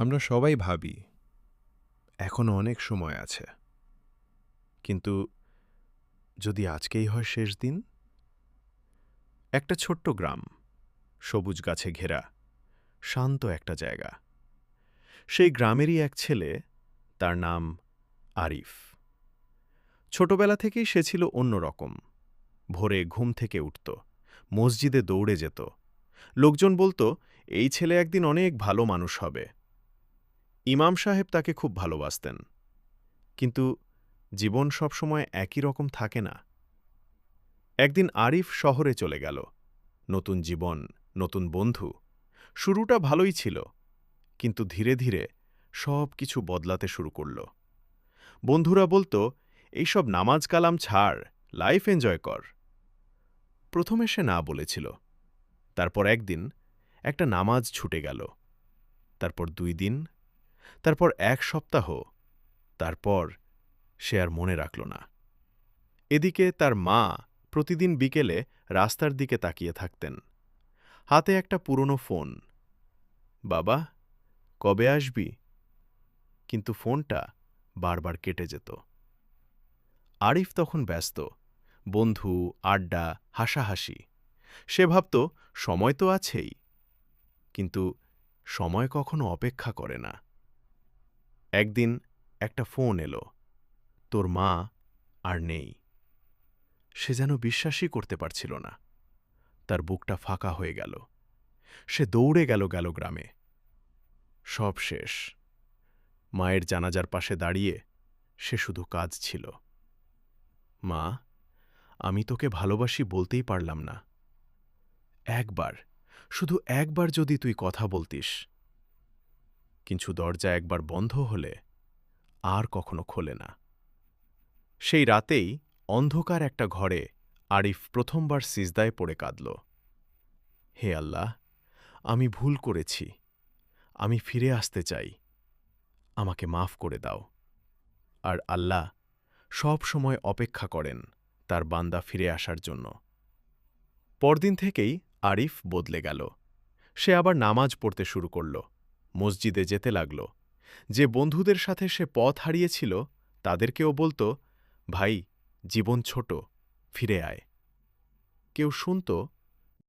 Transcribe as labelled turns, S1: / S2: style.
S1: আমরা সবাই ভাবি এখনো অনেক সময় আছে, কিন্তু যদি আজকেই হয় শেষ দিন। একটা ছোট্ট গ্রাম, সবুজ গাছে ঘেরা, শান্ত একটা জায়গা। সেই গ্রামেরই এক ছেলে, তার নাম আরিফ। ছোটবেলা থেকেই সে ছিল অন্যরকম। ভোরে ঘুম থেকে উঠত, মসজিদে দৌড়ে যেত। লোকজন বলতো, এই ছেলে একদিন অনেক ভালো মানুষ হবে। ইমাম সাহেব তাকে খুব ভালোবাসতেন। কিন্তু জীবন সবসময় একই রকম থাকে না। একদিন আরিফ শহরে চলে গেল। নতুন জীবন, নতুন বন্ধু। শুরুটা ভালোই ছিল, কিন্তু ধীরে ধীরে সব কিছু বদলাতে শুরু করল। বন্ধুরা বলতো, এইসব নামাজ কালাম ছাড়, লাইফ এনজয় কর। প্রথমে সে না বলেছিল। তারপর একদিন একটা নামাজ ছুটে গেল। তারপর 2 দিন, তারপর 1 সপ্তাহ। তারপর সে আর মনে রাখল না। এদিকে তার মা প্রতিদিন বিকেলে রাস্তার দিকে তাকিয়ে থাকতেন, হাতে একটা পুরনো ফোন। বাবা, কবে আসবি? কিন্তু ফোনটা বারবার কেটে যেত। আরিফ তখন ব্যস্ত, বন্ধু, আড্ডা, হাসাহাসি। সে ভাবত, সময় তো আছেই। কিন্তু সময় কখনো অপেক্ষা করে না। একদিন একটা ফোন এলো, তোর মা আর নেই। সে যেন বিশ্বাসই করতে পারছিল না। তার বুকটা ফাঁকা হয়ে গেল। সে দৌড়ে গেল গ্রামে। সব শেষ। মায়ের জানাজার পাশে দাঁড়িয়ে সে শুধু কাঁদছিল। মা, আমি তোকে ভালোবাসি বলতেই পারলাম না। একবার, শুধু একবার যদি তুই কথা বলতিস। কিন্তু দরজা একবার বন্ধ হলে আর কখনো খোলে না। সেই রাতেই অন্ধকার একটা ঘরে আরিফ প্রথমবার সিজদায় পড়ে কাঁদল। হে আল্লাহ, আমি ভুল করেছি। আমি ফিরে আসতে চাই। আমাকে মাফ করে দাও। আর আল্লাহ সব সময় অপেক্ষা করেন তার বান্দা ফিরে আসার জন্য। পরদিন থেকেই আরিফ বদলে গেল। সে আবার নামাজ পড়তে শুরু করল, মসজিদে যেতে লাগল। যে বন্ধুদের সাথে সে পথ হারিয়েছিল তাদেরকেও বলত, ভাই, জীবন ছোট, ফিরে আয়। কেউ শুনত,